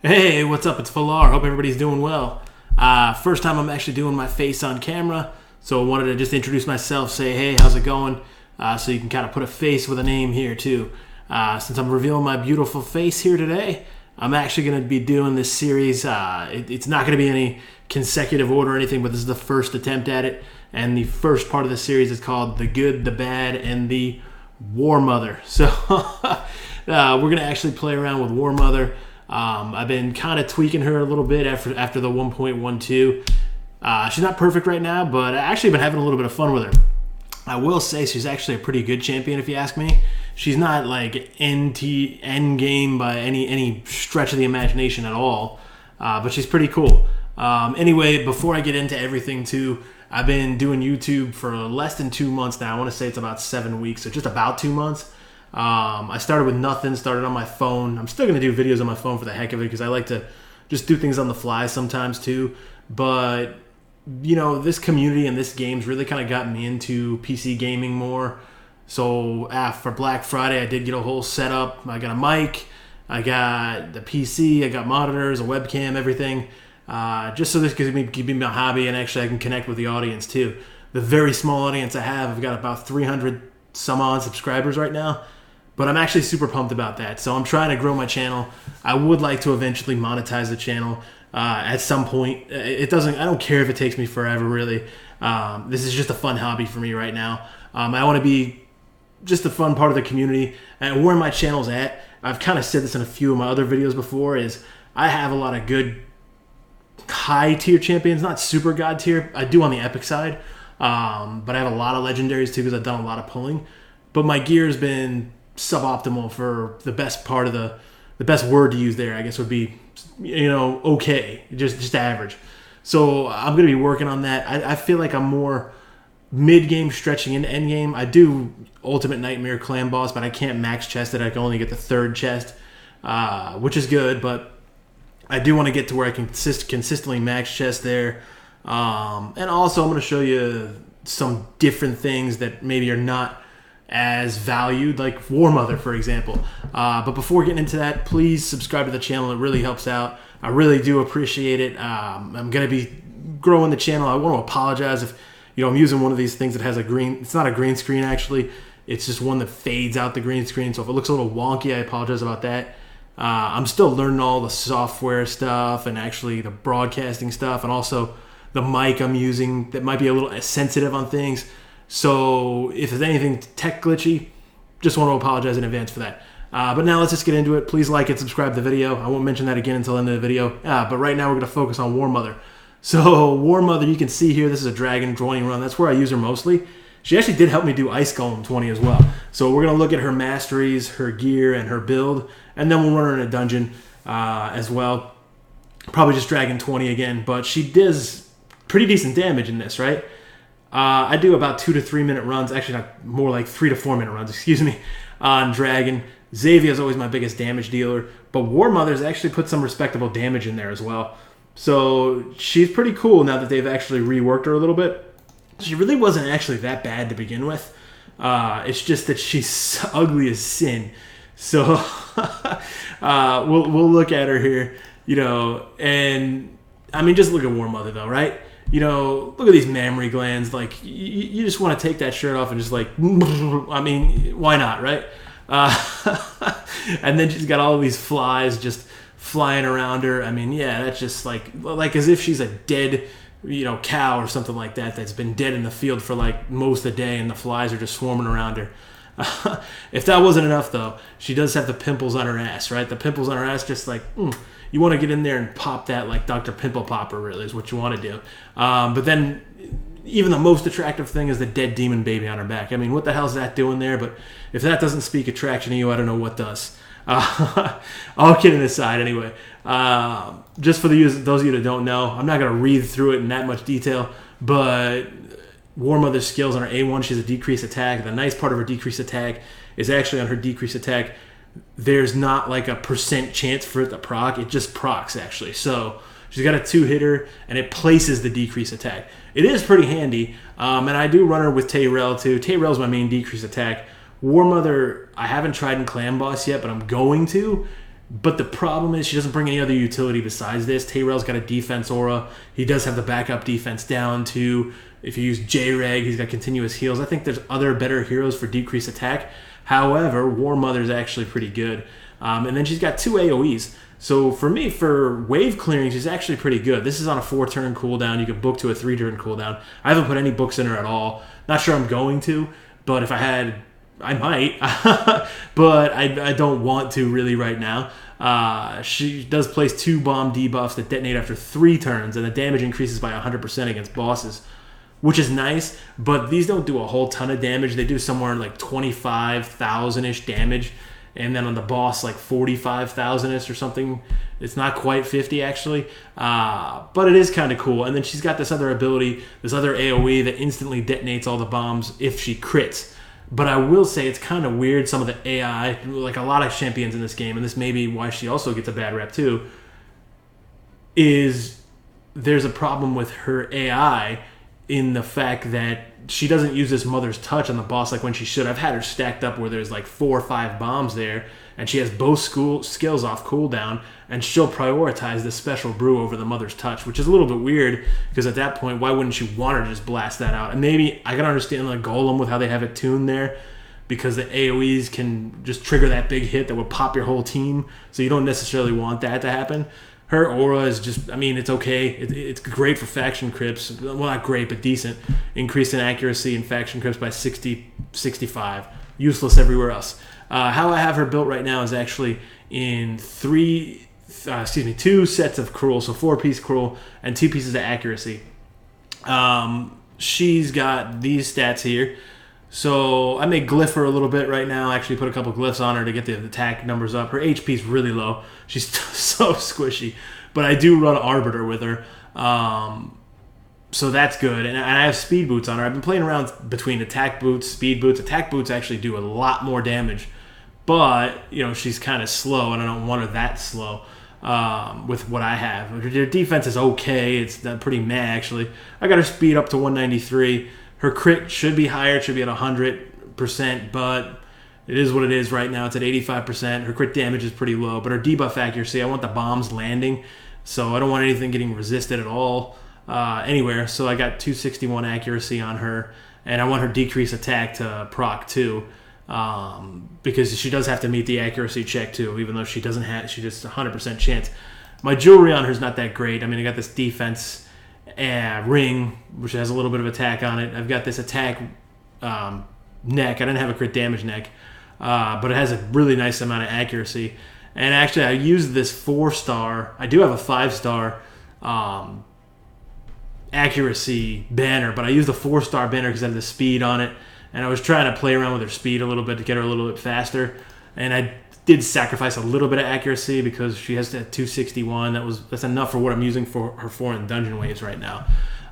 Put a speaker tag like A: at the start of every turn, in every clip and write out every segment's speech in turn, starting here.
A: Hey, what's up? It's Falar. Hope everybody's doing well. First time I'm actually doing my face on camera, so I wanted to just introduce myself, say, hey, how's it going? So you can kind of put a face with a name here, too. Since I'm revealing my beautiful face here today, I'm actually going to be doing this series. It's not going to be any consecutive order or anything, but this is the first attempt at it. And the first part of the series is called The Good, the Bad, and the War Mother. So we're going to actually play around with War Mother. I've been kind of tweaking her a little bit after the 1.12. She's not perfect right now, but I've actually been having a little bit of fun with her. I will say she's actually a pretty good champion, if you ask me. She's not like end game by any stretch of the imagination at all, but she's pretty cool. Anyway, before I get into everything too, I've been doing YouTube for less than 2 months now. I want to say it's about 7 weeks, so just about 2 months. I started with nothing, started on my phone. I'm still going to do videos on my phone for the heck of it because I like to just do things on the fly sometimes too. But, you know, this community and this game's really kind of gotten me into PC gaming more. So for Black Friday, I did get a whole setup. I got a mic, I got the PC, I got monitors, a webcam, everything. Just so this can keep me my hobby and actually I can connect with the audience too. The very small audience I have, I've got about 300 some odd subscribers right now. But I'm actually super pumped about that. So I'm trying to grow my channel. I would like to eventually monetize the channel at some point. I don't care if it takes me forever, really. This is just a fun hobby for me right now. I want to be just a fun part of the community. And where my channel's at, I've kind of said this in a few of my other videos before, is I have a lot of good high tier champions, not super god tier. I do on the epic side. But I have a lot of legendaries too because I've done a lot of pulling. But my gear has been suboptimal for the best part of the best word to use there, I guess, would be, okay, just average. So I'm going to be working on that. I feel like I'm more mid-game stretching into end-game. I do Ultimate Nightmare Clan Boss, but I can't max chest it. I can only get the third chest, which is good, but I do want to get to where I can consistently max chest there. And also I'm going to show you some different things that maybe are not as valued, like War Mother, for example. But before getting into that, please subscribe to the channel. It really helps out. I really do appreciate it. I'm going to be growing the channel. I want to apologize if I'm using one of these things that has a green. It's not a green screen, actually. It's just one that fades out the green screen. So if it looks a little wonky, I apologize about that. I'm still learning all the software stuff and actually the broadcasting stuff, and also the mic I'm using that might be a little sensitive on things. So if there's anything tech glitchy, just want to apologize in advance for that. But now let's just get into it. Please like and subscribe to the video. I won't mention that again until the end of the video. But right now we're going to focus on War Mother. So War Mother, you can see here, this is a Dragon 20 run. That's where I use her mostly. She actually did help me do Ice Golem 20 as well. So we're going to look at her masteries, her gear, and her build. And then we'll run her in a dungeon as well. Probably just Dragon 20 again. But she does pretty decent damage in this, right? I do about 2 to 3 minute runs, actually not, more like 3 to 4 minute runs, excuse me, on Dragon. Xavier is always my biggest damage dealer, but War Mother's actually put some respectable damage in there as well. So she's pretty cool now that they've actually reworked her a little bit. She really wasn't actually that bad to begin with. It's just that she's ugly as sin. So we'll look at her here, and I mean, just look at War Mother though, right? Look at these mammary glands. Like, you just want to take that shirt off and just like, I mean, why not, right? And then she's got all of these flies just flying around her. I mean, yeah, that's just like as if she's a dead, cow or something like that that's been dead in the field for like most of the day, and the flies are just swarming around her. If that wasn't enough, though, she does have the pimples on her ass, right? The pimples on her ass, just like, you want to get in there and pop that like Dr. Pimple Popper, really, is what you want to do. But then, even the most attractive thing is the dead demon baby on her back. I mean, what the hell is that doing there? But if that doesn't speak attraction to you, I don't know what does. All kidding aside, anyway. Just for those of you that don't know, I'm not going to read through it in that much detail, but War Mother's skills on her A1, she has a decreased attack. The nice part of her decreased attack is actually on her decreased attack, there's not like a % chance for it to proc. It just procs, actually. So she's got a 2-hitter, and it places the decreased attack. It is pretty handy, and I do run her with Tayrell, too. Tayrell's my main decreased attack. War Mother, I haven't tried in Clan Boss yet, but I'm going to. But the problem is she doesn't bring any other utility besides this. Tayrell's got a defense aura. He does have the backup defense down too. If you use J-Reg, he's got continuous heals. I think there's other better heroes for decreased attack. However, War Mother's actually pretty good. And then she's got 2 AoEs. So for me, for wave clearing, she's actually pretty good. This is on a 4-turn cooldown. You can book to a 3-turn cooldown. I haven't put any books in her at all. Not sure I'm going to, but if I had, I might. But I don't want to really right now. She does place 2 bomb debuffs that detonate after 3 turns, and the damage increases by 100% against bosses, which is nice, but these don't do a whole ton of damage. They do somewhere like 25,000-ish damage, and then on the boss like 45,000-ish or something. It's not quite 50 actually, but it is kind of cool. And then she's got this other ability, this other AoE that instantly detonates all the bombs if she crits. But I will say it's kind of weird, some of the AI, like a lot of champions in this game, and this may be why she also gets a bad rep too, is there's a problem with her AI in the fact that she doesn't use this Mother's Touch on the boss like when she should. I've had her stacked up where there's like 4 or 5 bombs there, and she has both skills off cooldown, and she'll prioritize this special brew over the Mother's Touch, which is a little bit weird, because at that point, why wouldn't you want her to just blast that out? And maybe I can understand the Golem with how they have it tuned there, because the AoEs can just trigger that big hit that would pop your whole team, so you don't necessarily want that to happen. Her aura is just, I mean, it's okay. It's great for faction crypts. Well, not great, but decent. Increase in accuracy in faction crypts by 60, 65. Useless everywhere else. How I have her built right now is actually in 2 sets of cruel, so 4-piece cruel and 2 pieces of accuracy. She's got these stats here. So I may glyph her a little bit right now. I actually put a couple glyphs on her to get the attack numbers up. Her HP is really low. She's so squishy. But I do run Arbiter with her. So that's good. And I have speed boots on her. I've been playing around between attack boots, speed boots. Attack boots actually do a lot more damage. But, you know, she's kind of slow, and I don't want her that slow with what I have. Her defense is okay. It's pretty meh, actually. I got her speed up to 193. Her crit should be higher. It should be at 100%, but it is what it is right now. It's at 85%. Her crit damage is pretty low, but her debuff accuracy, I want the bombs landing, so I don't want anything getting resisted at all anywhere. So I got 261 accuracy on her, and I want her decrease attack to proc too, because she does have to meet the accuracy check too, even though she doesn't have, she just 100% chance. My jewelry on her is not that great. I mean, I got this defense ring, which has a little bit of attack on it. I've got this attack neck. I didn't have a crit damage neck, but it has a really nice amount of accuracy. And actually, I used this 4-star. I do have a 5-star accuracy banner, but I used the 4-star banner because I had the speed on it, and I was trying to play around with her speed a little bit to get her a little bit faster. And I did sacrifice a little bit of accuracy because she has that 261. That's enough for what I'm using for her 4 in dungeon waves right now.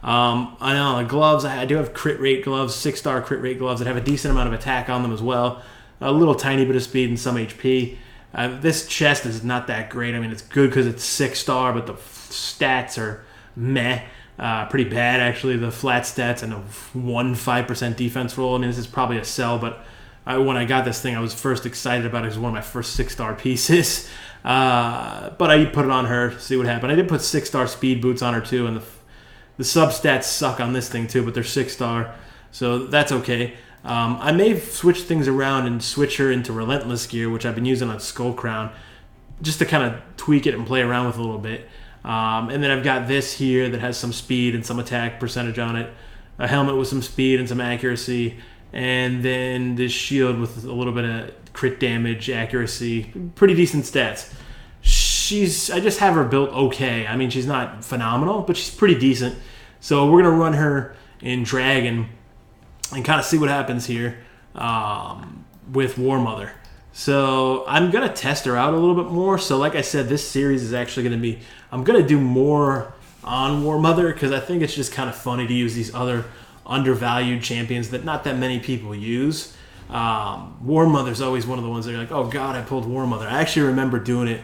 A: I know the gloves. I do have crit rate gloves, 6-star crit rate gloves that have a decent amount of attack on them as well. A little tiny bit of speed and some HP. This chest is not that great. I mean, it's good because it's 6-star, but the stats are meh. Pretty bad, actually. The flat stats and a 5% defense roll. I mean, this is probably a sell, but when I got this thing, I was first excited about it. It was one of my first 6-star pieces. But I put it on her, see what happened. I did put 6-star speed boots on her too, and the sub-stats suck on this thing too, but they're 6-star, so that's okay. I may switch things around and switch her into Relentless gear, which I've been using on Skull Crown, just to kind of tweak it and play around with a little bit. And then I've got this here that has some speed and some attack percentage on it, a helmet with some speed and some accuracy, and then this shield with a little bit of crit damage, accuracy, pretty decent stats. I just have her built okay. I mean, she's not phenomenal, but she's pretty decent. So we're going to run her in Dragon and kind of see what happens here with War Mother. So I'm going to test her out a little bit more. So like I said, this series is actually going to be, I'm going to do more on War Mother because I think it's just kind of funny to use these other undervalued champions that not that many people use. War Mother's always one of the ones that are like, oh God, I pulled War Mother. I actually remember doing it.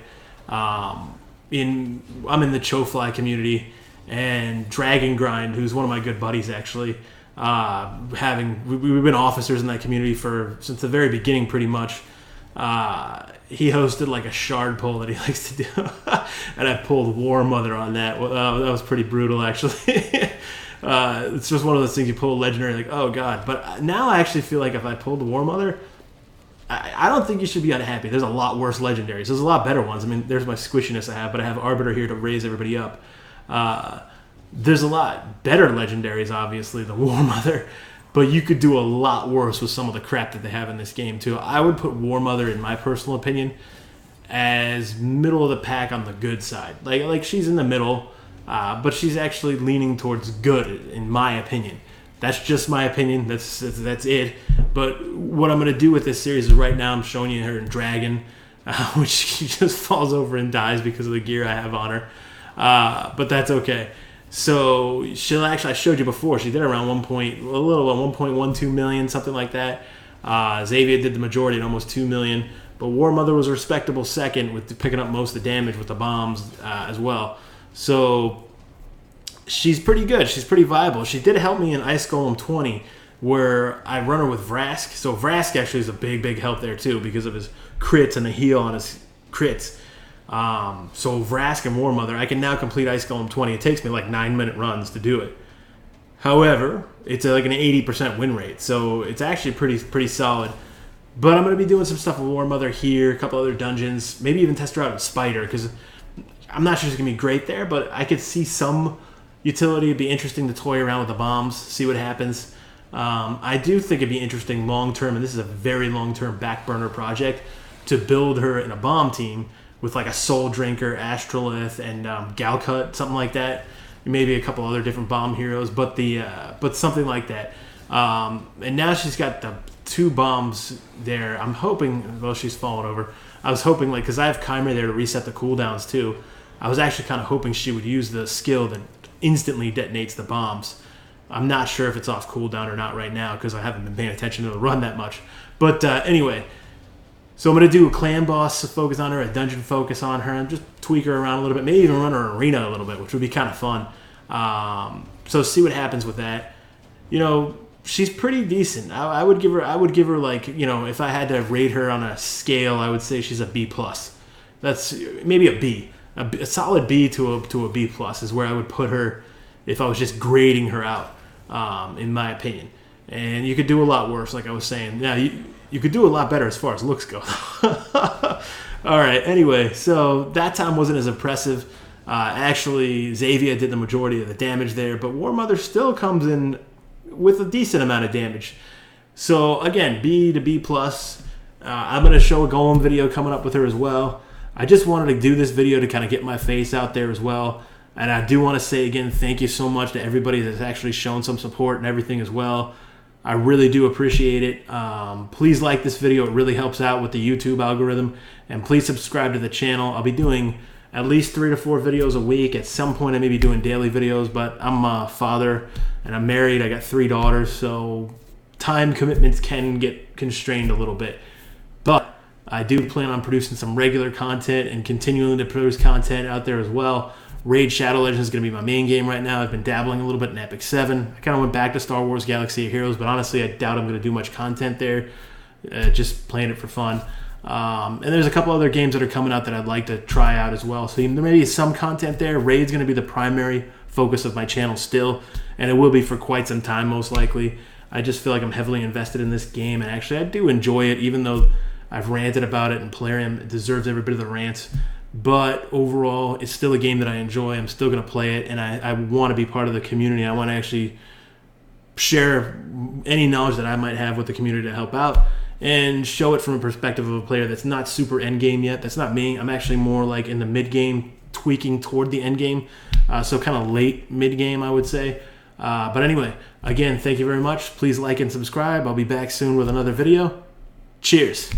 A: I'm in the Chofly community, and Dragon Grind, who's one of my good buddies actually, we've been officers in that community since the very beginning pretty much. He hosted like a shard pull that he likes to do, and I pulled War Mother on that. That was pretty brutal, actually. It's just one of those things you pull legendary, like, oh god. But now I actually feel like if I pulled War Mother, I don't think you should be unhappy. There's a lot worse legendaries. There's a lot better ones. I mean, there's my squishiness I have, but I have Arbiter here to raise everybody up. There's a lot better legendaries, obviously, than War Mother, but you could do a lot worse with some of the crap that they have in this game, too. I would put War Mother, in my personal opinion, as middle of the pack on the good side. Like she's in the middle, but she's actually leaning towards good, in my opinion. That's just my opinion. That's it. But what I'm going to do with this series is right now I'm showing you her in Dragon, which she just falls over and dies because of the gear I have on her. But that's okay. So she'll actually, I showed you before, she did around 1.12 million, something like that. Xavier did the majority at almost 2 million. But War Mother was a respectable second with picking up most of the damage with the bombs as well. So she's pretty good. She's pretty viable. She did help me in Ice Golem 20, where I run her with Vrask. So Vrask actually is a big help there too because of his crits and the heal on his crits. So Vrask and War Mother, I can now complete Ice Golem 20. It takes me like 9-minute runs to do it. However, it's like an 80% win rate, so it's actually pretty solid. But I'm going to be doing some stuff with War Mother here, a couple other dungeons, maybe even test her out in Spider, because I'm not sure she's going to be great there, but I could see some utility. It'd be interesting to toy around with the bombs, see what happens. I do think it'd be interesting long-term, and this is a very long-term back burner project, to build her in a bomb team with like a Soul Drinker, Astrolith, and Galcut, something like that. Maybe a couple other different bomb heroes, but something like that. And now she's got the 2 bombs there. I'm hoping, well, she's fallen over. I was hoping, like, because I have Chimera there to reset the cooldowns too. I was actually kind of hoping she would use the skill that instantly detonates the bombs. I'm not sure if it's off cooldown or not right now because I haven't been paying attention to the run that much. But anyway, so I'm going to do a clan boss focus on her, a dungeon focus on her, and just tweak her around a little bit. Maybe even run her arena a little bit, which would be kind of fun. So see what happens with that. You know, she's pretty decent. I would give her like, you know, if I had to rate her on a scale, I would say she's a B+. That's maybe a B. A solid B to a B+ is where I would put her if I was just grading her out, in my opinion. And you could do a lot worse, like I was saying. Yeah, you could do a lot better as far as looks go. All right, anyway, so that time wasn't as impressive. Actually, Xavier did the majority of the damage there, but War Mother still comes in with a decent amount of damage. So, again, B to B+. I'm going to show a Golem video coming up with her as well. I just wanted to do this video to kind of get my face out there as well. And I do want to say again, thank you so much to everybody that's actually shown some support and everything as well. I really do appreciate it. Please like this video. It really helps out with the YouTube algorithm. And please subscribe to the channel. I'll be doing at least 3 to 4 videos a week. At some point, I may be doing daily videos, but I'm a father and I'm married. I got 3 daughters, so time commitments can get constrained a little bit. But I do plan on producing some regular content and continuing to produce content out there as well. Raid Shadow Legends is going to be my main game right now. I've been dabbling a little bit in Epic 7. I kind of went back to Star Wars Galaxy of Heroes, but honestly, I doubt I'm going to do much content there. Just playing it for fun. And there's a couple other games that are coming out that I'd like to try out as well. So there may be some content there. Raid's going to be the primary focus of my channel still, and it will be for quite some time most likely. I just feel like I'm heavily invested in this game, and actually I do enjoy it, even though I've ranted about it, and Plarium deserves every bit of the rants. But overall, it's still a game that I enjoy. I'm still going to play it, and I want to be part of the community. I want to actually share any knowledge that I might have with the community to help out and show it from a perspective of a player that's not super endgame yet. That's not me. I'm actually more like in the mid-game, tweaking toward the endgame. So kind of late mid-game, I would say. But anyway, again, thank you very much. Please like and subscribe. I'll be back soon with another video. Cheers.